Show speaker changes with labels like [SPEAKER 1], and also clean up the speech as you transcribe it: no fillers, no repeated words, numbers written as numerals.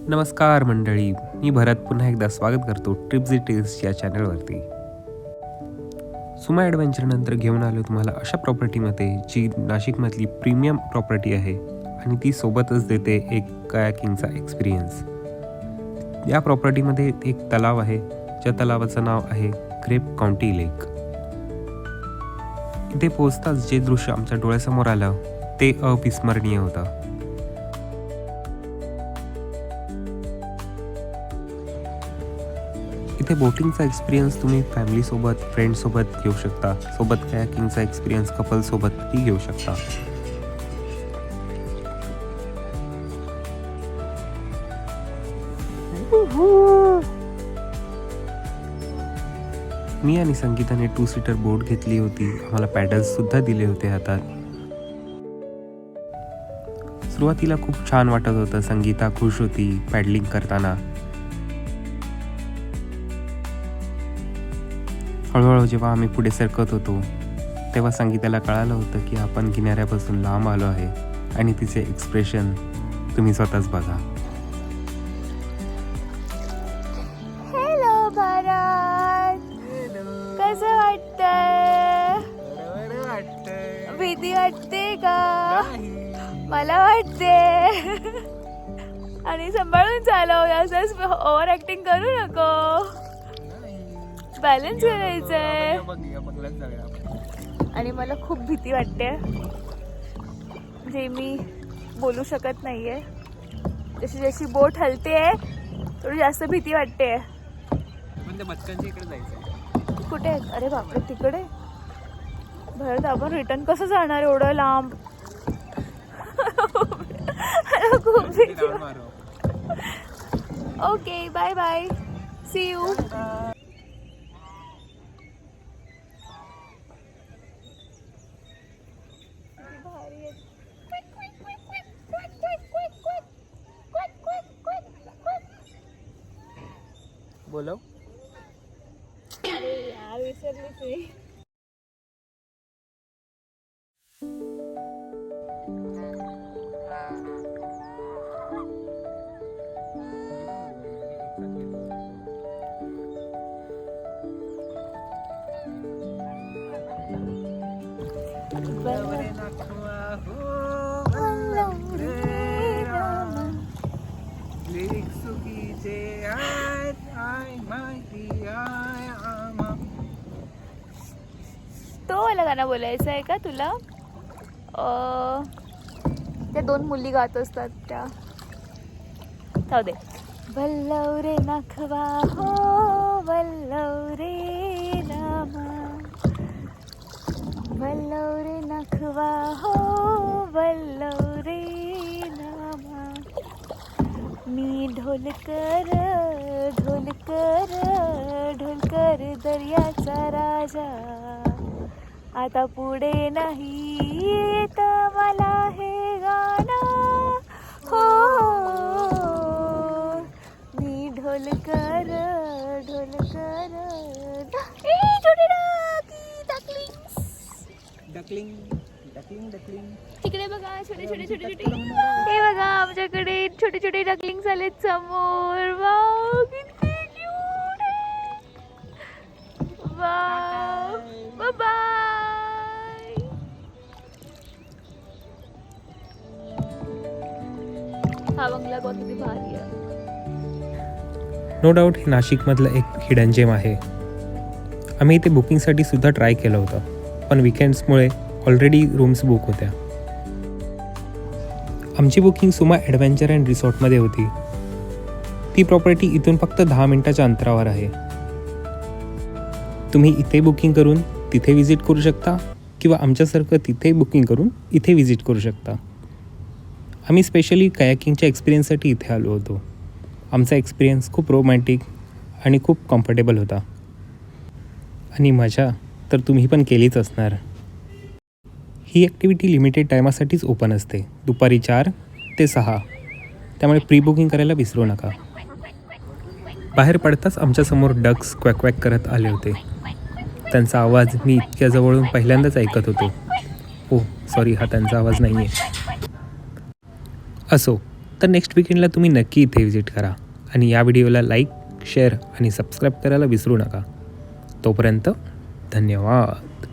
[SPEAKER 1] नमस्कार मंडळी, मी भरत पुन्हा एकदा स्वागत करतो ट्रिप्स डिटेल्स या चॅनलवरती. सुमा ॲडव्हेंचरनंतर घेऊन आलो तुम्हाला अशा प्रॉपर्टीमध्ये जी नाशिकमधली प्रीमियम प्रॉपर्टी आहे आणि ती सोबतच देते एक कयाकिंगचा एक्सपिरियन्स. या प्रॉपर्टीमध्ये एक तलाव आहे, ज्या तलावाचं नाव आहे ग्रेप काउंटी लेक. इथे पोहोचताच जे दृश्य आमच्या डोळ्यासमोर आलं ते अविस्मरणीय होतं. इथे बोटिंगचा एक्सपिरियन्स तुम्ही फॅमिलीसोबत, फ्रेंड्ससोबत घेऊ शकता. सोबत कयाकिंगचा एक्सपिरियन्स कपलसोबतही घेऊ शकता. मी आणि संगीताने 2 सीटर बोट घेतली होती. आम्हाला पॅडल्स सुद्धा दिले होते हातात. सुरुवातीला खूप छान वाटत होतं. संगीता खुश होती पॅडलिंग करताना. हळूहळू जेव्हा आम्ही पुढे सरकत होतो तेव्हा संगीताला कळालं होतं की आपण किनाऱ्यापासून लांब आलो आहे आणि तिचे एक्सप्रेशन तुम्ही स्वतःच बघा.
[SPEAKER 2] हॅलो भारत, कसं वाटतंय? भीती वाटते का? मला वाटते. आणि सांभाळून चालव, असंच ओव्हर ऍक्टिंग करू नको. बॅलन्स करायचंय. आणि मला खूप भीती वाटते, जे मी बोलू शकत नाहीये. जशी जशी बोट हलते थोडी जास्त भीती वाटते. कुठे? अरे बापरे, तिकडे. भरत, आपण रिटर्न कसं जाणार एवढं लांब? खूप भीती. Okay, bye bye, see you.
[SPEAKER 1] बोलो.
[SPEAKER 2] अरे यार, विसरलीच मी. तो वाला गाणं बोलायचं आहे का तुला? त्या 2 मुली गात असतात त्या. जाऊ दे. वल्लव रे नखवा हो, वल्लव रे रामा, वल्लव रे नखवा हो, वल्लव रे रामा. मी ढोलकर ढोलकर ढोलकर दर्याचा राजा, आता पुढे नाही येत मला हे गाणं. हो, मी ढोलकर ढोलकर. तिकडे बघा, छोटे छोटे छोटे छोटे. हे बघा, आमच्याकडे छोटे छोटे डकलिंग्स आलेत समोर. वाव, किती क्यूट आहे. Wow, bye bye. हा बंगला किती भारी आहे.
[SPEAKER 1] नो डाऊट हे नाशिकमधलं एक हिडन जेम आहे. आम्ही इथे बुकिंगसाठी सुद्धा ट्राय केलं होतं, पण विकेंड्समुळे ऑलरेडी रूम्स बुक होत्या. आमची बुकिंग सुमा ॲडव्हेंचर अँड रिसॉर्टमध्ये होती. ती प्रॉपर्टी इथून फक्त 10 मिनिटाच्या अंतरावर आहे. तुम्ही इथे बुकिंग करून तिथे विजिट करू शकता किंवा आमच्यासारखं तिथे बुकिंग करून इथे विजिट करू शकता. आम्ही स्पेशली कयाकिंगच्या एक्सपिरियन्ससाठी इथे आलो होतो. आमचा एक्सपिरियन्स खूप रोमॅन्टिक आणि खूप कम्फर्टेबल होता. आणि मजा तर तुम्ही पण केलीच असणार. ही ॲक्टिव्हिटी लिमिटेड टायमासाठीच ओपन असते, दुपारी 4 ते 6. त्यामुळे प्री बुकिंग करायला विसरू नका. बाहेर पडताच आमच्यासमोर डक्स क्वॅक क्वॅक करत आले होते. त्यांचा आवाज मी इतक्या जवळून पहिल्यांदाच ऐकत होतो. ओ सॉरी, हा त्यांचा आवाज नाही आहे. असो, तर नेक्स्ट विकेंडला तुम्ही नक्की इथे व्हिजिट करा आणि या व्हिडिओला लाईक, शेअर आणि सबस्क्राईब करायला विसरू नका. तोपर्यंत धन्यवाद.